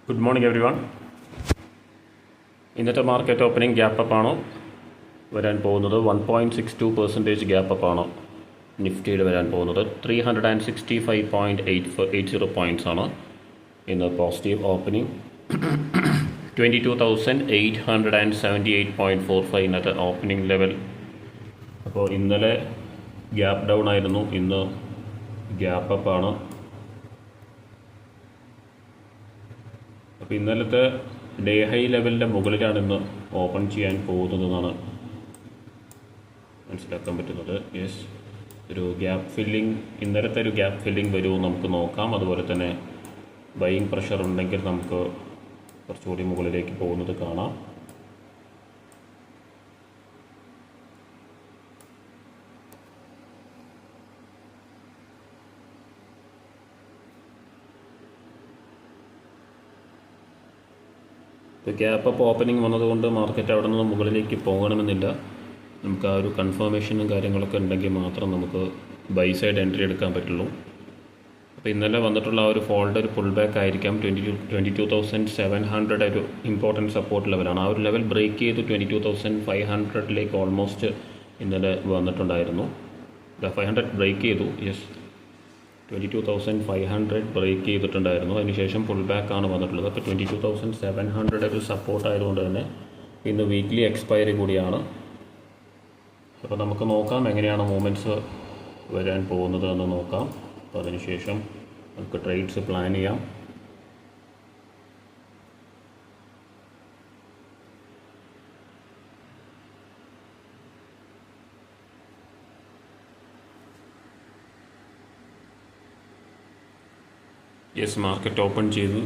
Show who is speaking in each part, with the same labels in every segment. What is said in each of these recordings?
Speaker 1: Good morning every one. ഇന്നത്തെ market opening gap അപ്പാണ് വരാൻ പോകുന്നത്. 1.62% ഗ്യാപ്പ് അപ്പാണ് നിഫ്റ്റിയിൽ വരാൻ പോകുന്നത്. 365.80 പോയിൻറ്റ്സ് ആണ് ഇന്ന് പോസിറ്റീവ് ഓപ്പണിംഗ്. 22,878.45 ഇന്നത്തെ ഓപ്പണിംഗ് ലെവൽ. അപ്പോൾ ഇന്നലെ ഗ്യാപ്പ് ഡൗൺ ആയിരുന്നു, ഇന്ന് ഗ്യാപ്പ് അപ്പാണ്. അപ്പോൾ ഇന്നലത്തെ ഡേ ഹൈ ലെവലിൻ്റെ മുകളിലാണ് ഇന്ന് ഓപ്പൺ ചെയ്യാൻ പോകുന്നതെന്നാണ് മനസ്സിലാക്കാൻ പറ്റുന്നത്. യെസ്, ഒരു ഗ്യാപ്പ് ഫില്ലിംഗ്, ഇന്നലത്തെ ഒരു ഗ്യാപ്പ് ഫില്ലിംഗ് വരുമെന്ന് നമുക്ക് നോക്കാം. അതുപോലെ തന്നെ ബൈയിങ് പ്രഷർ ഉണ്ടെങ്കിൽ നമുക്ക് കുറച്ചുകൂടി മുകളിലേക്ക് പോകുന്നത് കാണാം. ഇപ്പോൾ ഗ്യാപ്പ് അപ്പ് ഓപ്പണിംഗ് വന്നതുകൊണ്ട് മാർക്കറ്റ് അവിടെ നിന്ന് മുകളിലേക്ക് പോകണമെന്നില്ല. നമുക്ക് ആ ഒരു കൺഫർമേഷനും കാര്യങ്ങളൊക്കെ ഉണ്ടെങ്കിൽ മാത്രം നമുക്ക് ബൈ സൈഡ് എൻട്രി എടുക്കാൻ പറ്റുള്ളൂ. അപ്പോൾ ഇന്നലെ വന്നിട്ടുള്ള ആ ഒരു ഫോൾഡ് ഒരു പുൾ ബാക്ക് ആയിരിക്കാം. 22,700 ഒരു ഇമ്പോർട്ടൻറ്റ് സപ്പോർട്ട് ലെവലാണ്. ആ ഒരു ലെവൽ ബ്രേക്ക് ചെയ്ത് 22,500 ഓൾമോസ്റ്റ് ഇന്നലെ വന്നിട്ടുണ്ടായിരുന്നു. 500 ബ്രേക്ക് ചെയ്തു. യെസ്, 22,500 ബ്രേക്ക് ചെയ്തിട്ടുണ്ടായിരുന്നു. അതിനുശേഷം പുൾ ബാക്ക് ആണ് വന്നിട്ടുള്ളത്. അപ്പോൾ 22,700 ഒരു സപ്പോർട്ട് ആയതുകൊണ്ട് തന്നെ ഇന്ന് വീക്ക്ലി എക്സ്പയറി കൂടിയാണ്. അപ്പോൾ നമുക്ക് നോക്കാം എങ്ങനെയാണ് മൂവ്മെൻറ്റ്സ് വരാൻ പോകുന്നത് എന്ന് നോക്കാം. അപ്പോൾ അതിനുശേഷം നമുക്ക് ട്രേഡ്സ് പ്ലാൻ ചെയ്യാം. യെസ്, മാർക്കറ്റ് ഓപ്പൺ ചെയ്തു.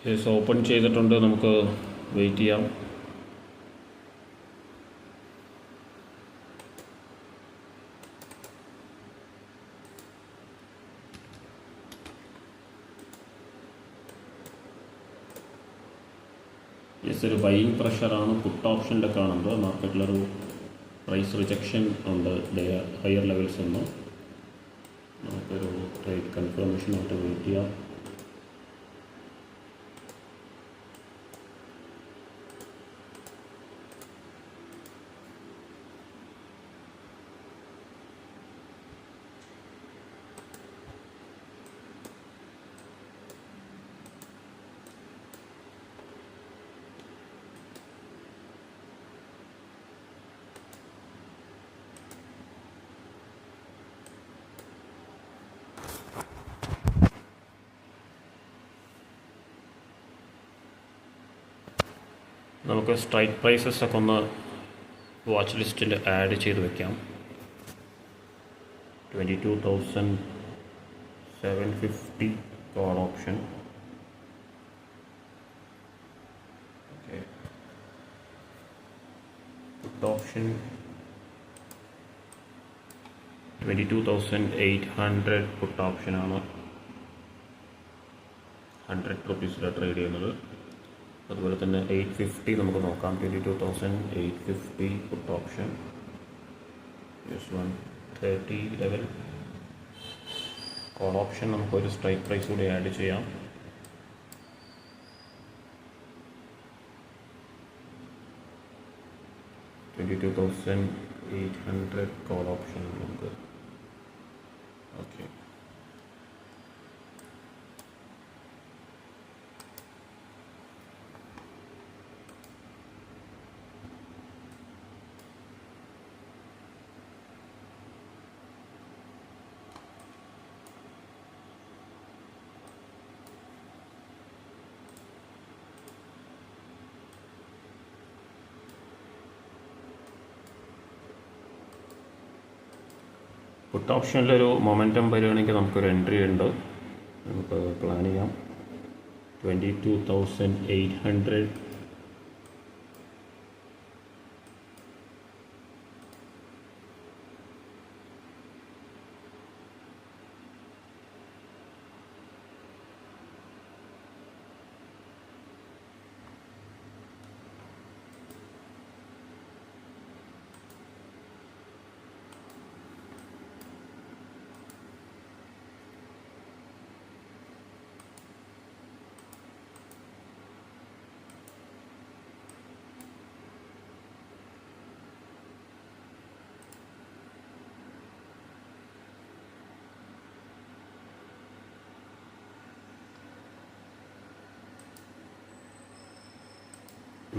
Speaker 1: യെസ്, ഓപ്പൺ ചെയ്തിട്ടുണ്ട്. നമുക്ക് വെയിറ്റ് ചെയ്യാം. യെസ്, ഒരു ബൈയിങ് പ്രഷറാണ് പുട്ട് ഓപ്ഷനിൽ കാണുന്നത്. മാർക്കറ്റിലൊരു പ്രൈസ് റിജക്ഷൻ ഉണ്ട് ഹയർ ലെവൽസ് ഒന്നും. നമുക്കൊരു ട്രേഡ് കൺഫർമേഷനായിട്ട് വെയിറ്റ് ചെയ്യാം. നമുക്ക് സ്ട്രൈക്ക് പ്രൈസസ് ഒക്കെ ഒന്ന് വാച്ച് ലിസ്റ്റിൽ ആഡ് ചെയ്ത് വയ്ക്കാം. 22,750 call option. Okay, put option 22,800 put ഓപ്ഷനാണ്. 100 റുപ്പീസിലാണ് ട്രേഡ് ചെയ്യുന്നത്. അതുപോലെ തന്നെ 850 നമുക്ക് നോക്കാം. 22,850 puttu option. Yes, 130 level call option. നമുക്കൊരു സ്ട്രൈക്ക് പ്രൈസ് കൂടി ആഡ് ചെയ്യാം. 22,800 കോൾ ഓപ്ഷൻ നമുക്ക്. ഓക്കെ, പുട്ട് ഓപ്ഷനിലൊരു മൊമെൻറ്റം വരികയാണെങ്കിൽ നമുക്കൊരു എൻട്രി ഉണ്ട്, നമുക്ക് പ്ലാൻ ചെയ്യാം. 22,800.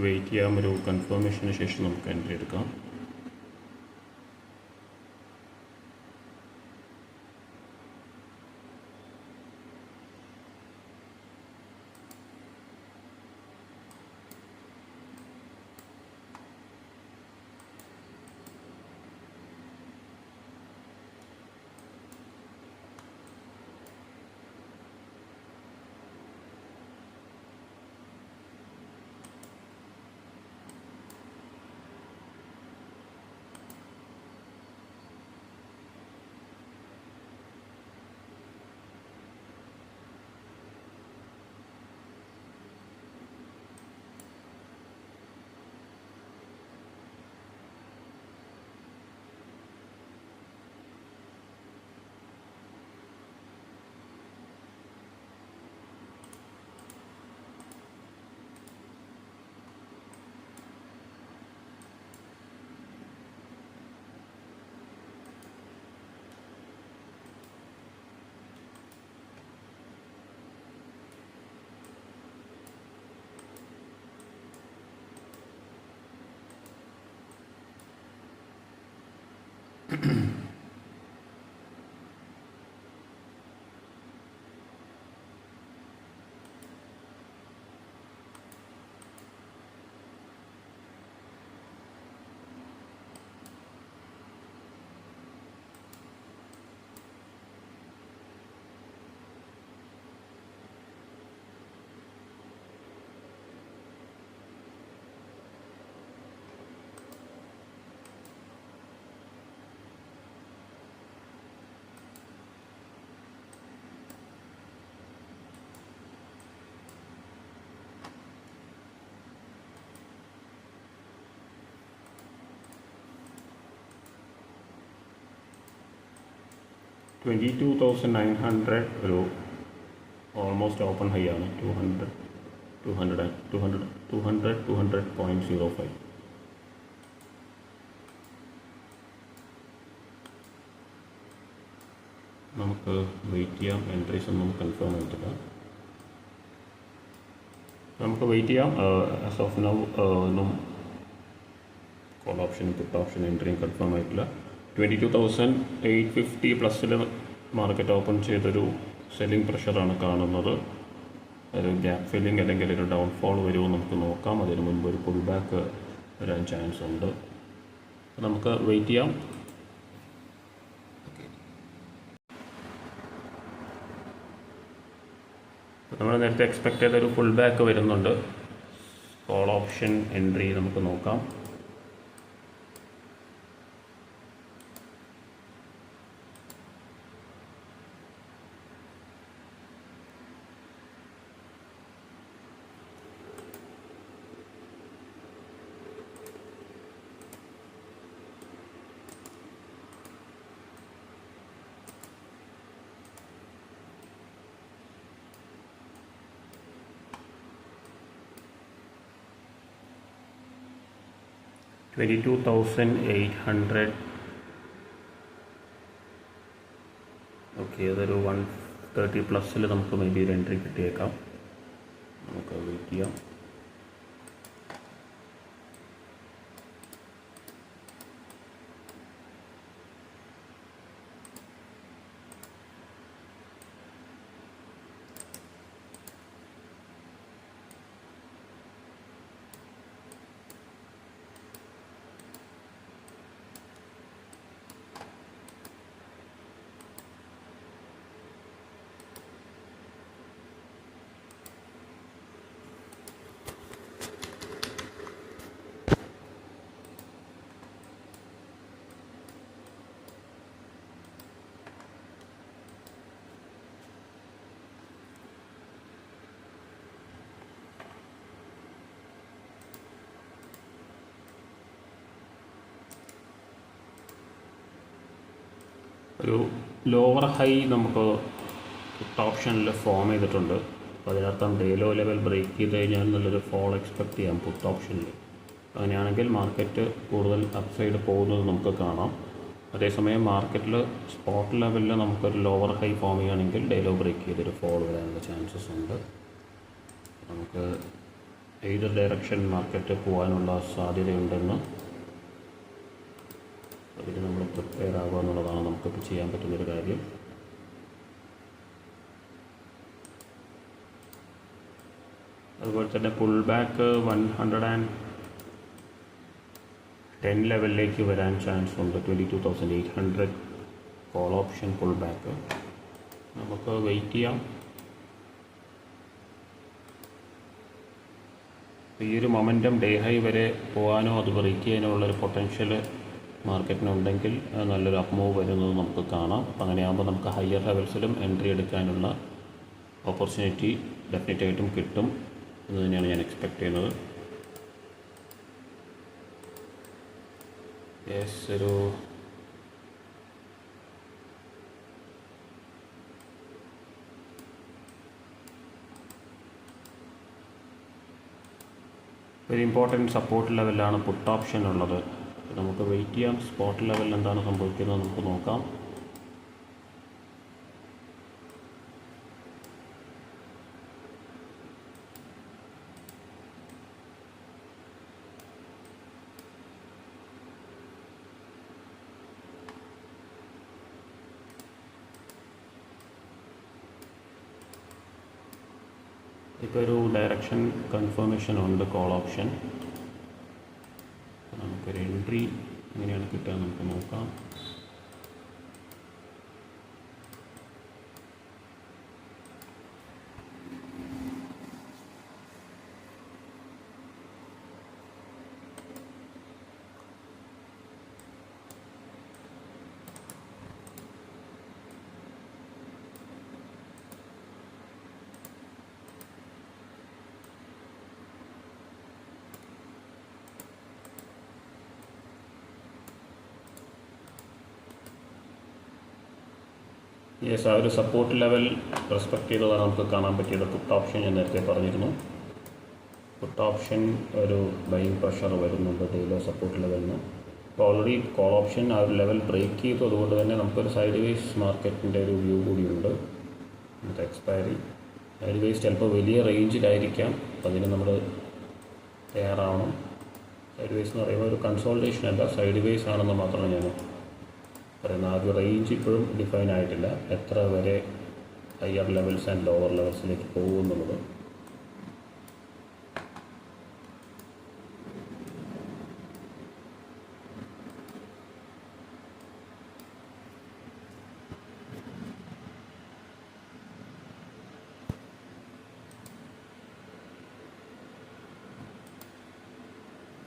Speaker 1: വെയിറ്റ് ചെയ്യാം, ഒരു കൺഫർമേഷന് ശേഷം നമുക്ക് എൻട്രി എടുക്കാം. $22,900 ഒരു ഓൾമോസ്റ്റ് ഓപ്പൺ ഹൈ ആണ്. 200.05. നമുക്ക് വെയിറ്റ് ചെയ്യാം, എൻട്രീസ് ഒന്നും കൺഫേം ആയിട്ടില്ല, നമുക്ക് വെയിറ്റ് ചെയ്യാം. ആസ് ഓഫ് നൗ ഒന്നും കോൾ ഓപ്ഷനും പുട്ട് ഓപ്ഷൻ എൻട്രിയും കൺഫേം ആയിട്ടില്ല. 22,850 പ്ലസ്സിൽ മാർക്കറ്റ് ഓപ്പൺ ചെയ്തൊരു സെല്ലിംഗ് പ്രഷറാണ് കാണുന്നത്. ഒരു ഗ്യാപ്പ് ഫില്ലിംഗ് അല്ലെങ്കിൽ ഒരു ഡൗൺഫോൾ വരുമോ നമുക്ക് നോക്കാം. അതിന് മുൻപ് ഒരു പുൾ ബാക്ക് വരാൻ ചാൻസ് ഉണ്ട്, നമുക്ക് വെയിറ്റ് ചെയ്യാം. നമ്മൾ നേരത്തെ എക്സ്പെക്ട് ചെയ്തൊരു പുൾ ബാക്ക് വരുന്നുണ്ട്. കോൾ ഓപ്ഷൻ എൻട്രി നമുക്ക് നോക്കാം. 22,800. ഓക്കെ, അതൊരു 130 പ്ലസ്സിൽ നമുക്ക് മേ ബി ഒരു എൻട്രി കിട്ടിയേക്കാം. നമുക്ക് വെയിറ്റ് ചെയ്യാം. ഒരു ലോവർ ഹൈ നമുക്ക് പുട്ട് ഓപ്ഷനിൽ ഫോം ചെയ്തിട്ടുണ്ട്. അപ്പോൾ അതിനർത്ഥം ഡേ ലോ ലെവൽ ബ്രേക്ക് ചെയ്ത് കഴിഞ്ഞാൽ നല്ലൊരു ഫോൾ എക്സ്പെക്റ്റ് ചെയ്യാം പുട്ട് ഓപ്ഷനിൽ. അങ്ങനെയാണെങ്കിൽ മാർക്കറ്റ് കൂടുതൽ അപ്സൈഡ് പോകുന്നത് നമുക്ക് കാണാം. അതേസമയം മാർക്കറ്റിൽ സ്പോട്ട് ലെവലിൽ നമുക്കൊരു ലോവർ ഹൈ ഫോം ചെയ്യുകയാണെങ്കിൽ ഡേ ലോ ബ്രേക്ക് ചെയ്തൊരു ഫോൾ വരാനുള്ള ചാൻസസ് ഉണ്ട്. നമുക്ക് ഏത് ഡയറക്ഷൻ മാർക്കറ്റ് പോകാനുള്ള സാധ്യതയുണ്ടെന്ന് അതിന് നമ്മൾ പ്രിപ്പയർ ആകുക എന്നുള്ളതാണ് നമുക്കിപ്പോൾ ചെയ്യാൻ പറ്റുന്നൊരു കാര്യം. അതുപോലെ തന്നെ പുൾ ബാക്ക് 110 ലെവലിലേക്ക് വരാൻ ചാൻസ് ഉണ്ട്. 22,800 കോൾ ഓപ്ഷൻ പുൾ ബാക്ക്. നമുക്ക് വെയിറ്റ് ചെയ്യാം. ഈ ഒരു മൊമെൻറ്റം ഡേ ഹൈ വരെ പോകാനോ അത് ബ്രേക്ക് ചെയ്യാനോ ഉള്ളൊരു പൊട്ടൻഷ്യൽ മാർക്കറ്റിനുണ്ടെങ്കിൽ നല്ലൊരു അപ്പ് മൂവ് വരുന്നത് നമുക്ക് കാണാം. അപ്പോൾ അങ്ങനെയാകുമ്പോൾ നമുക്ക് ഹയർ ലെവൽസിലും എൻട്രി എടുക്കാനുള്ള ഓപ്പർച്യൂണിറ്റി ഡെഫിനറ്റായിട്ടും കിട്ടും എന്ന് തന്നെയാണ് ഞാൻ എക്സ്പെക്റ്റ് ചെയ്യുന്നത്. ഒരു ഒരു ഇമ്പോർട്ടൻറ്റ് സപ്പോർട്ട് ലെവലിലാണ് പുട്ട് ഓപ്ഷൻ ഉള്ളത്. നമുക്ക് വെയിറ്റ് ചെയ്യാം. സ്പോട്ട് ലെവലിൽ എന്താണ് സംഭവിക്കുന്നത് നമുക്ക് നോക്കാം. ഇപ്പോൾ ഒരു ഡയറക്ഷൻ കൺഫർമേഷൻ ഉണ്ട് കോൾ ഓപ്ഷൻ. നമുക്കൊരു എൻട്രി എങ്ങനെയാണ് കിട്ടുക നമുക്ക് നോക്കാം. യെസ്, ആ ഒരു സപ്പോർട്ട് ലെവൽ റെസ്പെക്ട് ചെയ്തതാണ് നമുക്ക് കാണാൻ പറ്റിയത്. പുട്ട് ഓപ്ഷൻ ഞാൻ നേരത്തെ പറഞ്ഞിരുന്നു. പുട്ട് ഓപ്ഷൻ ഒരു ബൈയിങ് പ്രഷർ വരുന്നുണ്ട് ഡെയിലോ സപ്പോർട്ട് ലെവലിന്. അപ്പോൾ ഓൾറെഡി കോൾ ഓപ്ഷൻ ആ ഒരു ലെവൽ ബ്രേക്ക് ചെയ്തു. അതുകൊണ്ട് തന്നെ നമുക്കൊരു സൈഡ് വേസ് മാർക്കറ്റിൻ്റെ ഒരു വ്യൂ കൂടിയുണ്ട്. നമുക്ക് എക്സ്പയറി സൈഡ് വേസ് ചിലപ്പോൾ വലിയ റേഞ്ചിലായിരിക്കാം. അതിന് നമ്മൾ തയ്യാറാവണം. സൈഡ് വേസ് എന്ന് പറയുമ്പോൾ ഒരു കൺസോൾട്ടേഷൻ അല്ല, സൈഡ് വേസ് ആണെന്ന് മാത്രമാണ് ഞാൻ പറയുന്നത്. ആ ഒരു റേഞ്ച് ഇപ്പോഴും ഡിഫൈൻ ആയിട്ടില്ല, എത്ര വരെ ഹയർ ലെവൽസ് ആൻഡ് ലോവർ ലെവൽസിലേക്ക് പോകുമെന്നുള്ളത്.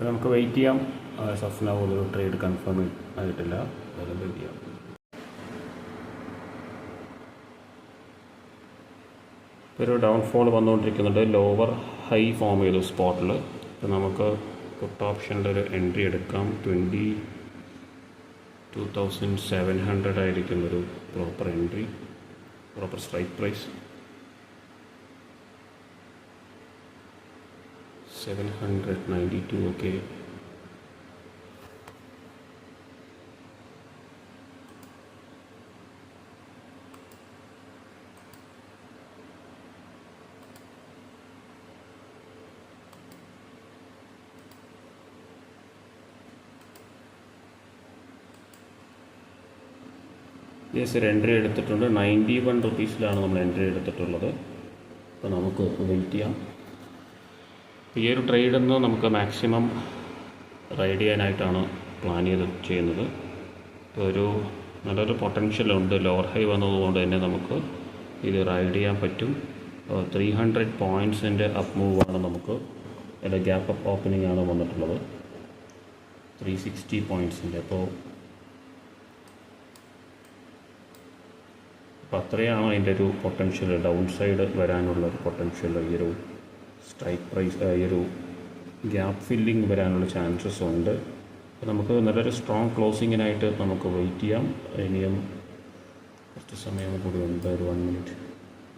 Speaker 1: നമുക്ക് വെയിറ്റ് ചെയ്യാം. സഫ്ന ഒരു ട്രേഡ് കൺഫേം ആയിട്ടില്ല, അതെല്ലാം വെയിറ്റ് ചെയ്യാം. ഒരു ഡൗൺഫോൾ വന്നുകൊണ്ടിരിക്കുന്നുണ്ട്. ലോവർ ഹൈ ഫോം ചെയ്തു സ്പോട്ടിൽ. ഇപ്പോൾ നമുക്ക് പുട്ട് ഓപ്ഷൻ്റെ ഒരു എൻട്രി എടുക്കാം. 22,700 ആയിരിക്കുന്നൊരു proper entry, proper strike price. 792. Okay, yes, ഒരു എൻട്രി എടുത്തിട്ടുണ്ട്. 91 റുപ്പീസിലാണ് നമ്മൾ എൻട്രി എടുത്തിട്ടുള്ളത്. അപ്പോൾ നമുക്ക് വെയിറ്റ് ചെയ്യാം. ഈ ഒരു ട്രേഡിൽ നിന്ന് നമുക്ക് മാക്സിമം റൈഡ് ചെയ്യാനായിട്ടാണ് പ്ലാൻ ചെയ്യുന്നത്. ഒരു നല്ലൊരു പൊട്ടൻഷ്യലുണ്ട്. ലോവർ ഹൈ വന്നതുകൊണ്ട് തന്നെ നമുക്ക് ഇത് റൈഡ് ചെയ്യാൻ പറ്റും. 300 പോയിൻറ്റ്സിൻ്റെ അപ്പ് മൂവാണ് നമുക്ക്, അതിൻ്റെ ഗ്യാപ്പ് അപ്പ് ഓപ്പണിംഗ് ആണ് വന്നിട്ടുള്ളത് 360 പോയിൻറ്റ്സിൻ്റെ. അപ്പോൾ അത്രയാണ് അതിൻ്റെ ഒരു പൊട്ടൻഷ്യൽ, ഡൗൺ സൈഡ് വരാനുള്ള ഒരു പൊട്ടൻഷ്യൽ. ഈ ഒരു സ്ട്രൈക്ക് പ്രൈസ്, ഈ ഒരു ഗ്യാപ്പ് ഫില്ലിംഗ് വരാനുള്ള ചാൻസസ് ഉണ്ട്. അപ്പോൾ നമുക്ക് നല്ലൊരു സ്ട്രോങ് ക്ലോസിങ്ങിനായിട്ട് നമുക്ക് വെയിറ്റ് ചെയ്യാം. ഇനിയും കുറച്ച് സമയം കൂടി ഉണ്ട്, ഒരു 1 മിനിറ്റ്.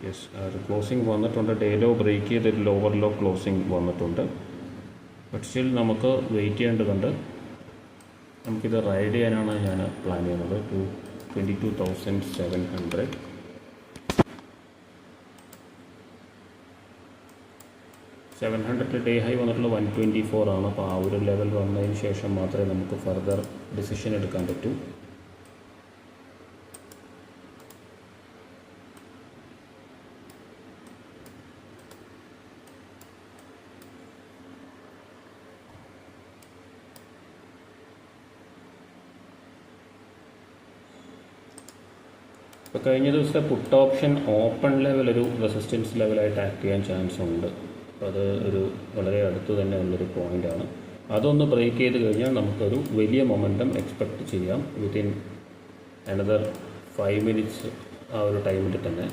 Speaker 1: യെസ്, ഒരു ക്ലോസിംഗ് വന്നിട്ടുണ്ട്. ഡേ ലോ ബ്രേക്ക് ചെയ്തൊരു ലോവർ ലോ ക്ലോസിംഗ് വന്നിട്ടുണ്ട്. ബട്ട് സ്റ്റിൽ നമുക്ക് വെയിറ്റ് ചെയ്യേണ്ടതുണ്ട്. നമുക്കിത് റൈഡ് ചെയ്യാനാണ് ഞാൻ പ്ലാൻ ചെയ്യുന്നത്. 22,700. 700 ഡേ ഹൈ വന്നിട്ടുള്ള 124 ആണ്. അപ്പോൾ ആ ഒരു ലെവൽ വന്നതിന് ശേഷം മാത്രമേ നമുക്ക് ഫർദർ ഡിസിഷൻ എടുക്കാൻ പറ്റൂ. ഇപ്പോൾ കഴിഞ്ഞ ദിവസത്തെ പുട്ട് ഓപ്ഷൻ ഓപ്പൺ ലെവൽ ഒരു റെസിസ്റ്റൻസ് ലെവലായിട്ട് ആക്ട് ചെയ്യാൻ ചാൻസ് ഉണ്ട്. അപ്പോൾ അത് ഒരു വളരെ അടുത്ത് തന്നെ ഉള്ളൊരു പോയിൻ്റാണ്. അതൊന്ന് ബ്രേക്ക് ചെയ്ത് കഴിഞ്ഞാൽ നമുക്കൊരു വലിയ മൊമെൻറ്റം എക്സ്പെക്റ്റ് ചെയ്യാം വിത്തിൻ അനദർ 5 മിനിറ്റ്സ്. ആ ഒരു ടൈമിൽ തന്നെ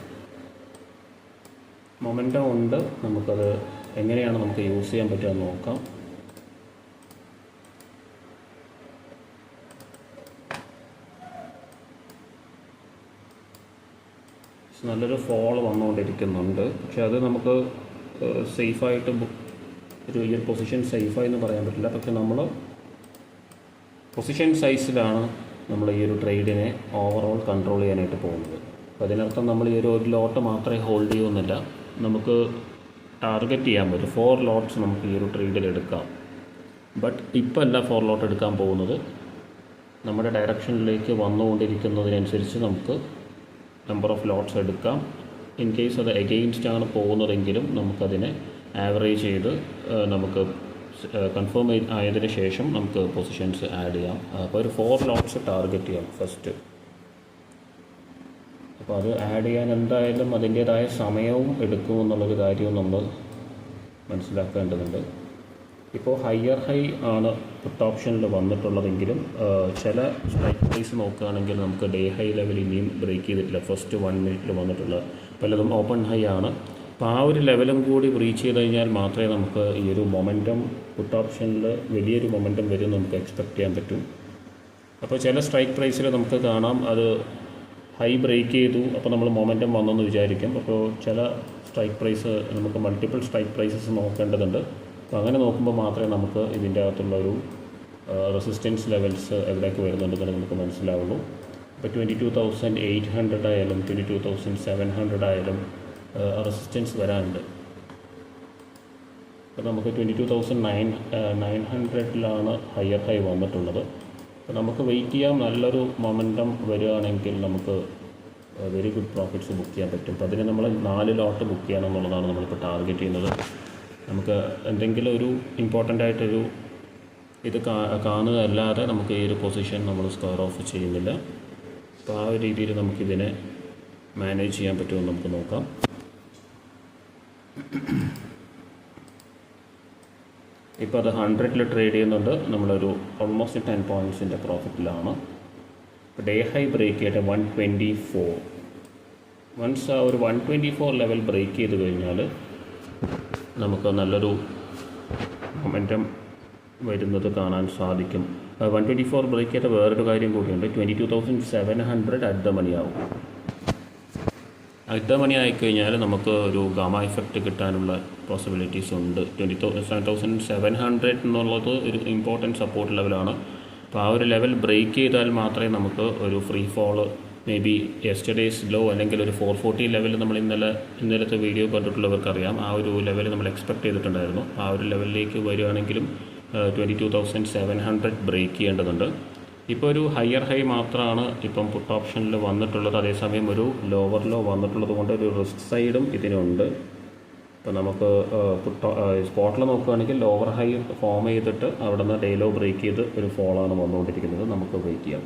Speaker 1: മൊമെൻറ്റം ഉണ്ട്. നമുക്കത് എങ്ങനെയാണ് നമുക്ക് യൂസ് ചെയ്യാൻ പറ്റുക നോക്കാം. നല്ലൊരു ഫോൾ വന്നുകൊണ്ടിരിക്കുന്നുണ്ട്. പക്ഷെ അത് നമുക്ക് സേഫായിട്ട് ഒരു ഈ ഒരു പൊസിഷൻ സേഫായി എന്ന് പറയാൻ പറ്റില്ല. പക്ഷെ നമ്മൾ പൊസിഷൻ സൈസിലാണ് നമ്മൾ ഈ ഒരു ട്രേഡിനെ ഓവറോൾ കൺട്രോൾ ചെയ്യാനായിട്ട് പോകുന്നത്. അപ്പോൾ അതിനർത്ഥം നമ്മൾ ഈ ഒരു ലോട്ട് മാത്രമേ ഹോൾഡ് ചെയ്യുന്നില്ല, നമുക്ക് ടാർഗറ്റ് ചെയ്യാൻ പറ്റും. 4 ലോട്ട്സ് നമുക്ക് ഈ ഒരു ട്രേഡിൽ എടുക്കാം. ബട്ട് ഇപ്പോൾ അല്ല 4 ലോട്ട് എടുക്കാൻ പോകുന്നത്. നമ്മുടെ ഡയറക്ഷനിലേക്ക് വന്നുകൊണ്ടിരിക്കുന്നതിനനുസരിച്ച് നമുക്ക് നമ്പർ ഓഫ് ലോട്ട്സ് എടുക്കാം. ഇൻ കേസ് അത് എഗെയിൻസ്റ്റ് ആണ് പോകുന്നതെങ്കിലും നമുക്കതിനെ ആവറേജ് ചെയ്ത് നമുക്ക് കൺഫേം ആയതിനു ശേഷം നമുക്ക് പൊസിഷൻസ് ആഡ് ചെയ്യാം. അപ്പോൾ ഒരു 4 ലോട്ട്സ് ടാർഗറ്റ് ചെയ്യാം ഫസ്റ്റ്. അപ്പോൾ അത് ആഡ് ചെയ്യാൻ എന്തായാലും അതിൻ്റേതായ സമയവും എടുക്കുമെന്നുള്ളൊരു കാര്യവും നമ്മൾ മനസ്സിലാക്കേണ്ടതുണ്ട്. ഇപ്പോൾ ഹയർ ഹൈ ആണ് പുട്ട് ഓപ്ഷനിൽ വന്നിട്ടുള്ളതെങ്കിലും ചില സ്ട്രൈക്ക് പ്രൈസ് നോക്കുകയാണെങ്കിൽ നമുക്ക് ഡേ ഹൈ ലെവൽ ഇനിയും ബ്രേക്ക് ചെയ്തിട്ടില്ല. ഫസ്റ്റ് 1 മിനിറ്റിൽ വന്നിട്ടുള്ള പലതും ഓപ്പൺ ഹൈ ആണ്. അപ്പോൾ ആ ഒരു ലെവലും കൂടി റീച്ച് ചെയ്ത് കഴിഞ്ഞാൽ മാത്രമേ നമുക്ക് ഈ ഒരു മൊമെൻറ്റം പുട്ട് ഓപ്ഷനിൽ വലിയൊരു മൊമെൻറ്റം വരും നമുക്ക് എക്സ്പെക്റ്റ് ചെയ്യാൻ പറ്റും. അപ്പോൾ ചില സ്ട്രൈക്ക് പ്രൈസിൽ നമുക്ക് കാണാം അത് ഹൈ ബ്രേക്ക് ചെയ്തു, അപ്പോൾ നമ്മൾ മൊമെൻറ്റം വന്നെന്ന് വിചാരിക്കും. അപ്പോൾ ചില സ്ട്രൈക്ക് പ്രൈസ് നമുക്ക് മൾട്ടിപ്പിൾ സ്ട്രൈക്ക് പ്രൈസസ് നോക്കേണ്ടതുണ്ട്. അപ്പോൾ അങ്ങനെ നോക്കുമ്പോൾ മാത്രമേ നമുക്ക് ഇതിൻ്റെ അകത്തുള്ള ഒരു റെസിസ്റ്റൻസ് ലെവൽസ് എവിടേക്ക് വരുന്നുണ്ടെന്ന് നമുക്ക് മനസ്സിലാവുള്ളൂ. ഇപ്പോൾ 22,800 ആയാലും 22,700 ആയാലും റെസിസ്റ്റൻസ് വരാനുണ്ട്. അപ്പോൾ നമുക്ക് 22,900 ഹയർ ഹൈ വന്നിട്ടുള്ളത്. അപ്പോൾ നമുക്ക് വെയിറ്റ് ചെയ്യാം. നല്ലൊരു മൊമെൻറ്റം വരികയാണെങ്കിൽ നമുക്ക് വെരി ഗുഡ് പ്രോഫിറ്റ്സ് ബുക്ക് ചെയ്യാൻ പറ്റും. അപ്പോൾ അതിന് നമ്മൾ 4 ലോട്ട് ബുക്ക് ചെയ്യണം എന്നുള്ളതാണ് നമ്മളിപ്പോൾ ടാർഗറ്റ് ചെയ്യുന്നത്. നമുക്ക് എന്തെങ്കിലും ഒരു ഇമ്പോർട്ടൻ്റ് ആയിട്ടൊരു ഇത് കാണുക അല്ലാതെ നമുക്ക് ഈ ഒരു പൊസിഷൻ നമ്മൾ സ്ക്വയർ ഓഫ് ചെയ്യുന്നില്ല. അപ്പോൾ ആ ഒരു രീതിയിൽ നമുക്കിതിനെ മാനേജ് ചെയ്യാൻ പറ്റുമെന്ന് നമുക്ക് നോക്കാം. ഇപ്പോൾ അത് 100-ൽ ട്രേഡ് ചെയ്യുന്നുണ്ട്. നമ്മളൊരു ഓൾമോസ്റ്റ് 10 പോയിൻറ്റ്സിൻ്റെ പ്രോഫിറ്റിലാണ്. ഇപ്പോൾ ഡേ ഹൈ ബ്രേക്ക് ചെയ്തിട്ട് 124. വൺസ് ആ ഒരു 124 ലെവൽ ബ്രേക്ക് ചെയ്ത് കഴിഞ്ഞാൽ നമുക്ക് നല്ലൊരു മൊമെൻറ്റം വരുന്നത് കാണാൻ സാധിക്കും. 124 ബ്രേക്ക് ചെയ്ത വേറൊരു കാര്യം കൂടിയുണ്ട്. 22,700 അറ്റ് ദ മണി ആവും. അറ്റ് ദ മണി ആയിക്കഴിഞ്ഞാൽ നമുക്ക് ഒരു ഗാമ ഇഫക്റ്റ് കിട്ടാനുള്ള പോസിബിലിറ്റീസ് ഉണ്ട്. 27,700 എന്നുള്ളത് ഒരു ഇമ്പോർട്ടൻറ്റ് സപ്പോർട്ട് ലെവലാണ്. അപ്പോൾ ആ ഒരു ലെവൽ ബ്രേക്ക് ചെയ്താൽ മാത്രമേ നമുക്ക് ഒരു free fall may be yesterday's low അല്ലെങ്കിൽ ഒരു 440 ലെവൽ നമ്മൾ ഇന്നലത്തെ വീഡിയോ കണ്ടിട്ടുള്ളവർക്കറിയാം. ആ ഒരു ലെവൽ നമ്മൾ എക്സ്പെക്റ്റ് ചെയ്തിട്ടുണ്ടായിരുന്നു. ആ ഒരു ലെവലിലേക്ക് വരികയാണെങ്കിലും 22,700 ബ്രേക്ക് ചെയ്യേണ്ടതുണ്ട്. ഇപ്പോൾ ഒരു ഹയർ ഹൈ മാത്രമാണ് ഇപ്പം പുട്ട് ഓപ്ഷനിൽ വന്നിട്ടുള്ളത്. അതേസമയം ഒരു ലോവർ ലോ വന്നിട്ടുള്ളത് കൊണ്ട് ഒരു റിസ്ക് സൈഡും ഇതിനുണ്ട്. ഇപ്പോൾ നമുക്ക് സ്പോട്ടിൽ നോക്കുകയാണെങ്കിൽ ലോവർ ഹൈ ഫോം ചെയ്തിട്ട് അവിടെ നിന്ന് ഡേ ലോ ബ്രേക്ക് ചെയ്ത് ഒരു ഫോളാണ് വന്നുകൊണ്ടിരിക്കുന്നത്. നമുക്ക് വെയിറ്റ് ചെയ്യാം.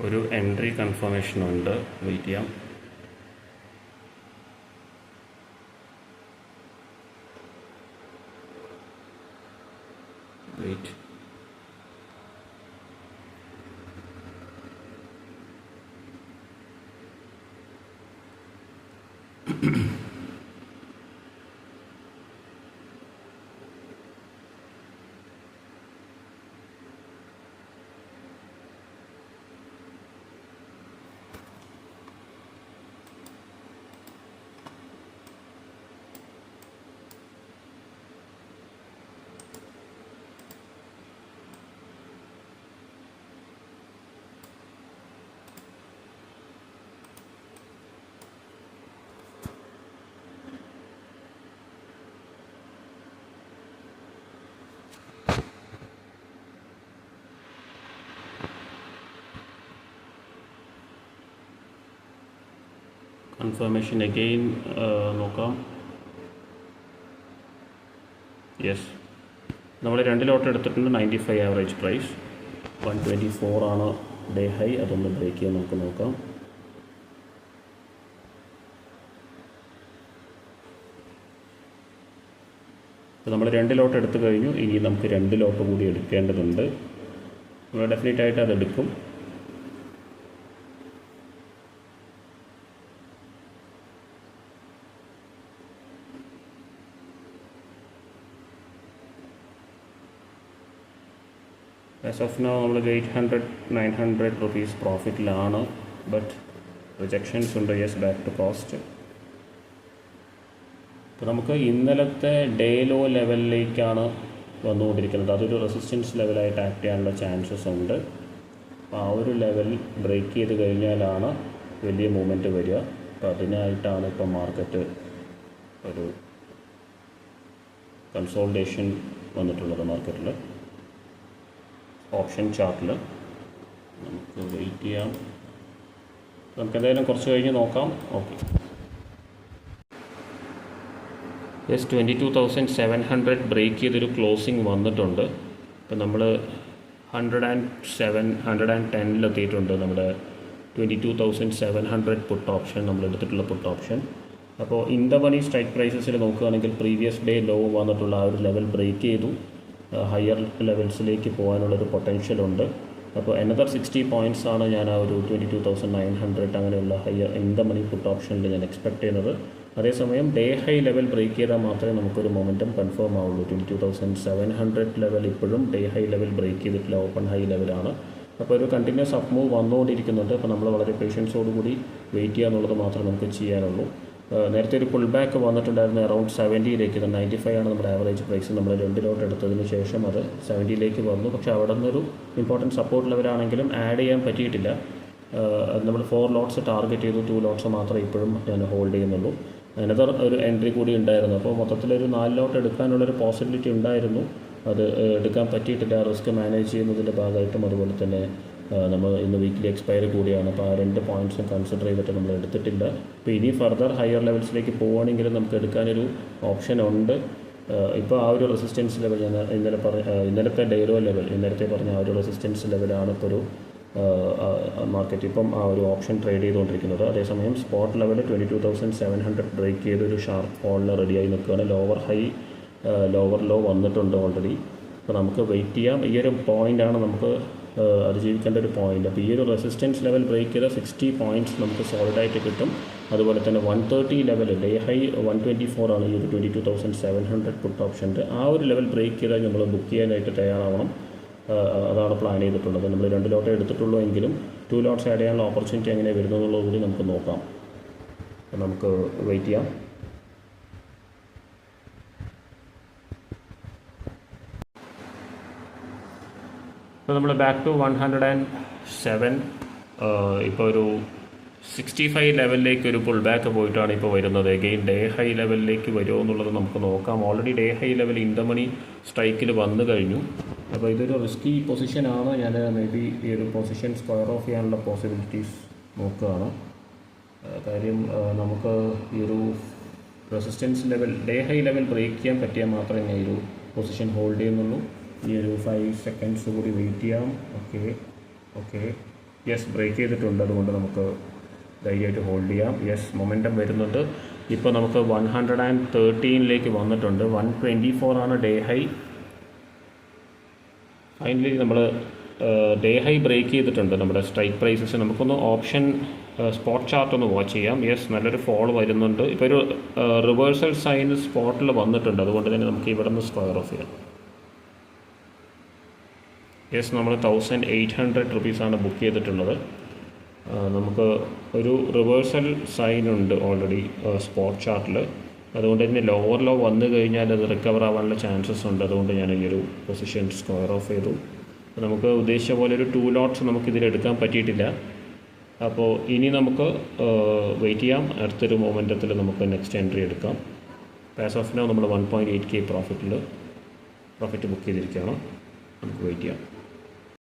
Speaker 1: ഒരു എൻട്രി കൺഫർമേഷൻ ഉണ്ട്, വെയിറ്റ് ചെയ്യാം. വെയിറ്റ്. കൺഫർമേഷൻ അഗെയിൻ നോക്കാം. യെസ്, നമ്മൾ 2 ലോട്ട് എടുത്തിട്ടുണ്ട്. 95 ആവറേജ് പ്രൈസ്, 124 ആണ് ഡേ ഹൈ. അതൊന്ന് ബ്രേക്ക് ചെയ്യാൻ നമുക്ക് നോക്കാം. അപ്പോൾ നമ്മൾ 2 ലോട്ട് എടുത്തു കഴിഞ്ഞു. ഇനി നമുക്ക് 2 ലോട്ട് കൂടി എടുക്കേണ്ടതുണ്ട്. നമ്മൾ ഡെഫിനറ്റ് ആയിട്ട് അത് എടുക്കും. ആസ് ഓഫ് നൗ നമ്മൾ 800-900 റുപ്പീസ് പ്രോഫിറ്റിലാണ്. ബട്ട് റിജക്ഷൻസ് ഉണ്ട്. Yes, back to cost. അപ്പോൾ നമുക്ക് ഇന്നലത്തെ ഡേ ലോ ലെവലിലേക്കാണ് വന്നുകൊണ്ടിരിക്കുന്നത്. അതൊരു റെസിസ്റ്റൻസ് ലെവലായിട്ട് ആക്ട് ചെയ്യാനുള്ള ചാൻസസ് ഉണ്ട്. അപ്പോൾ ആ ഒരു ലെവൽ ബ്രേക്ക് ചെയ്ത് കഴിഞ്ഞാലാണ് വലിയ മൂവ്മെൻറ്റ് വരിക. അപ്പോൾ അതിനായിട്ടാണ് ഇപ്പോൾ മാർക്കറ്റ് ഒരു കൺസോൾട്ടേഷൻ വന്നിട്ടുള്ളത്. മാർക്കറ്റിൽ ഓപ്ഷൻ ചാർട്ടിൽ നമുക്ക് വെയിറ്റ് ചെയ്യാം. നമുക്ക് എന്തായാലും കുറച്ച് കഴിഞ്ഞ് നോക്കാം. ഓക്കെ, യെസ്, 22,700 ബ്രേക്ക് ചെയ്തൊരു ക്ലോസിങ് വന്നിട്ടുണ്ട്. ഇപ്പം നമ്മൾ 110 എത്തിയിട്ടുണ്ട്. നമ്മുടെ 22,700 പുട്ട് ഓപ്ഷൻ, നമ്മൾ എടുത്തിട്ടുള്ള പുട്ട് ഓപ്ഷൻ. അപ്പോൾ ഇൻ ദ മണി സ്ട്രൈക്ക് പ്രൈസസിൽ നോക്കുകയാണെങ്കിൽ പ്രീവിയസ് ഡേ ലോ വന്നിട്ടുള്ള ആ ഒരു ലെവൽ ബ്രേക്ക് ചെയ്തു. ഹയർ ലെവൽസിലേക്ക് പോകാനുള്ളൊരു പൊട്ടൻഷ്യലുണ്ട്. അപ്പോൾ another 60 പോയിൻറ്റ്സ് ആണ് ഞാൻ ആ ഒരു 22,900 അങ്ങനെയുള്ള higher in the money put ഓപ്ഷനിൽ ഞാൻ എക്സ്പെക്ട് ചെയ്യുന്നത്. അതേസമയം ഡേ ഹൈ ലെവൽ ബ്രേക്ക് ചെയ്താൽ മാത്രമേ നമുക്കൊരു മൊമെൻറ്റം കൺഫേം ആവുള്ളൂ. 22,700 ലെവൽ ഇപ്പോഴും ഡേ ഹൈ ലെവൽ ബ്രേക്ക് ചെയ്തിട്ടില്ല, ഓപ്പൺ ഹൈ ലെവലാണ്. അപ്പോൾ ഒരു കണ്ടിന്യൂസ് അപ്പ് മൂവ് വന്നുകൊണ്ടിരിക്കുന്നുണ്ട്. അപ്പോൾ നമ്മൾ വളരെ പേഷ്യൻസോടുകൂടി വെയിറ്റ് ചെയ്യുക എന്നുള്ളത് മാത്രമേ നമുക്ക് ചെയ്യാനുള്ളൂ. നേരത്തെ ഒരു പുൾ ബാക്ക് വന്നിട്ടുണ്ടായിരുന്നു അറൗണ്ട് 70ലേക്ക്. 95 ആണ് നമ്മുടെ ആവറേജ് പ്രൈസ്. നമ്മൾ 2 ലോട്ട് എടുത്തതിന് ശേഷം അത് 70ലേക്ക് വന്നു. പക്ഷേ അവിടെ നിന്നൊരു ഇമ്പോർട്ടൻറ്റ് സപ്പോർട്ട് ലെവലാണെങ്കിലും ആഡ് ചെയ്യാൻ പറ്റിയിട്ടില്ല. നമ്മൾ 4 ലോട്ട്സ് ടാർഗറ്റ് ചെയ്തു. 2 ലോട്ട്സ് മാത്രമേ ഇപ്പോഴും ഞാൻ ഹോൾഡ് ചെയ്യുന്നുള്ളൂ. അനദർ ഒരു എൻട്രി കൂടി ഉണ്ടായിരുന്നു. അപ്പോൾ മൊത്തത്തിലൊരു 4 ലോട്ട് എടുക്കാനുള്ളൊരു പോസിബിലിറ്റി ഉണ്ടായിരുന്നു. അത് എടുക്കാൻ പറ്റിയിട്ടില്ല. റിസ്ക് മാനേജ് ചെയ്യുന്നതിൻ്റെ ഭാഗമായിട്ടും അതുപോലെ തന്നെ നമ്മൾ ഇന്ന് വീക്കിലി എക്സ്പയറി കൂടിയാണ്. അപ്പോൾ ആ 2 പോയിൻറ്റ്സും കൺസിഡർ ചെയ്തിട്ട് നമ്മൾ എടുത്തിട്ടില്ല. അപ്പോൾ ഇനി ഫർദർ ഹയർ ലെവൽസിലേക്ക് പോവുകയാണെങ്കിൽ നമുക്ക് എടുക്കാനൊരു ഓപ്ഷൻ ഉണ്ട്. ഇപ്പോൾ ആ ഒരു റെസിസ്റ്റൻസ് ലെവൽ ഞാൻ ഇന്നലത്തെ ഡെയ്ലോ ലെവൽ, ഇന്നലത്തെ പറഞ്ഞ ആ ഒരു റെസിസ്റ്റൻസ് ലെവലാണ് ഇപ്പോൾ ഒരു മാർക്കറ്റ് ഇപ്പം ആ ഒരു ഓപ്ഷൻ ട്രേഡ് ചെയ്തുകൊണ്ടിരിക്കുന്നത്. അതേസമയം സ്പോട്ട് ലെവൽ 22,700 ബ്രേക്ക് ചെയ്തൊരു ഷാർപ്പ് ഫോളിൽ റെഡിയായി നിൽക്കുകയാണ്. ലോവർ ഹൈ ലോവർ ലോ വന്നിട്ടുണ്ട് ഓൾറെഡി. അപ്പോൾ നമുക്ക് വെയിറ്റ് ചെയ്യാം. ഈ ഒരു പോയിൻ്റാണ് നമുക്ക് അതിജീവിക്കേണ്ട ഒരു പോയിൻ്റ്. അപ്പോൾ ഈ ഒരു റെസിസ്റ്റൻസ് ലെവൽ ബ്രേക്ക് ചെയ്ത 60 പോയിൻറ്റ്സ് നമുക്ക് സോളിഡായിട്ട് കിട്ടും. അതുപോലെ തന്നെ 130 ലെവൽ, ഡേ ഹൈ 124 ആണ് ഈ ഒരു 22,700 പുട്ട് ഓപ്ഷൻ്റെ. ആ ഒരു ലെവൽ ബ്രേക്ക് ചെയ്താൽ നമ്മൾ ബുക്ക് ചെയ്യാനായിട്ട് തയ്യാറാവണം. അതാണ് പ്ലാൻ ചെയ്തിട്ടുള്ളത്. നമ്മൾ 2 ലോട്ടേ എടുത്തിട്ടുള്ളൂ എങ്കിലും 2 ലോട്ട്സ് ആഡ് ചെയ്യാനുള്ള ഓപ്പർച്യൂണിറ്റി എങ്ങനെ വരുന്നു എന്നുള്ളത് കൂടി നമുക്ക് നോക്കാം. നമുക്ക് വെയിറ്റ് ചെയ്യാം. ഇപ്പോൾ നമ്മൾ ബാക്ക് ടു 107 ഇപ്പോൾ ഒരു 65 ലെവലിലേക്ക് ഒരു പുൾ ബാക്ക് പോയിട്ടാണ് ഇപ്പോൾ വരുന്നത്. എഗെയിൻ ഡേ ഹൈ ലെവലിലേക്ക് വരുമോ എന്നുള്ളത് നമുക്ക് നോക്കാം. Already day high level in the money സ്ട്രൈക്കിൽ വന്നു കഴിഞ്ഞു. അപ്പോൾ ഇതൊരു റിസ്കി പൊസിഷനാണ്. ഞാൻ മേ ബി ഈ ഒരു പൊസിഷൻ സ്ക്വയർ ഓഫ് ചെയ്യാനുള്ള പോസിബിലിറ്റീസ് നോക്കുകയാണ്. കാര്യം നമുക്ക് ഈ ഒരു resistance level day high level break ചെയ്യാൻ പറ്റിയാൽ മാത്രമേ ഞാൻ ഈ ഒരു പൊസിഷൻ ഹോൾഡ് ചെയ്യുന്നുള്ളൂ. ഈ ഒരു 5 സെക്കൻഡ്സ് കൂടി വെയിറ്റ് ചെയ്യാം. ഓക്കെ യെസ്, ബ്രേക്ക് ചെയ്തിട്ടുണ്ട്. അതുകൊണ്ട് നമുക്ക് ധൈര്യമായിട്ട് ഹോൾഡ് ചെയ്യാം. യെസ്, മൊമെൻറ്റം വരുന്നുണ്ട്. ഇപ്പോൾ നമുക്ക് 113ലേക്ക് വന്നിട്ടുണ്ട്. 124 ആണ് ഡേ ഹൈ. ഫൈനലി നമ്മൾ ഡേ ഹൈ ബ്രേക്ക് ചെയ്തിട്ടുണ്ട് നമ്മുടെ സ്ട്രൈക്ക് പ്രൈസസ്. നമുക്കൊന്ന് ഓപ്ഷൻ സ്പോട്ട് ചാർട്ട് ഒന്ന് വാച്ച് ചെയ്യാം. യെസ്, നല്ലൊരു ഫോൾ വരുന്നുണ്ട്. ഇപ്പോൾ ഒരു റിവേഴ്സൽ സൈൻ സ്പോട്ടിൽ വന്നിട്ടുണ്ട്. അതുകൊണ്ട് തന്നെ നമുക്ക് ഇവിടെ നിന്ന് സ്ക്വയർ ഓഫ് ചെയ്യാം. യെസ്, നമ്മൾ 1800 റുപ്പീസാണ് ബുക്ക് ചെയ്തിട്ടുള്ളത്. നമുക്ക് ഒരു റിവേഴ്സൽ സൈൻ ഉണ്ട് ഓൾറെഡി സ്പോട്ട് ചാർട്ടിൽ. അതുകൊണ്ട് തന്നെ ലോവർ ലോ വന്നു കഴിഞ്ഞാൽ അത് റിക്കവർ ആവാനുള്ള ചാൻസസ് ഉണ്ട്. അതുകൊണ്ട് ഞാൻ ഈ ഒരു പൊസിഷൻ സ്ക്വയർ ഓഫ് ചെയ്തു. നമുക്ക് ഉദ്ദേശിച്ച പോലെ ഒരു 2 ലോട്ട്സ് നമുക്കിതിലെടുക്കാൻ പറ്റിയിട്ടില്ല. അപ്പോൾ ഇനി നമുക്ക് വെയിറ്റ് ചെയ്യാം. അടുത്തൊരു മൊമെൻറ്റത്തിൽ നമുക്ക് നെക്സ്റ്റ് എൻട്രി എടുക്കാം. പാസ് ഓഫ് നൗ നമ്മൾ 1.8K പ്രോഫിറ്റ് ബുക്ക് ചെയ്തിരിക്കുകയാണ്. നമുക്ക് വെയിറ്റ് ചെയ്യാം.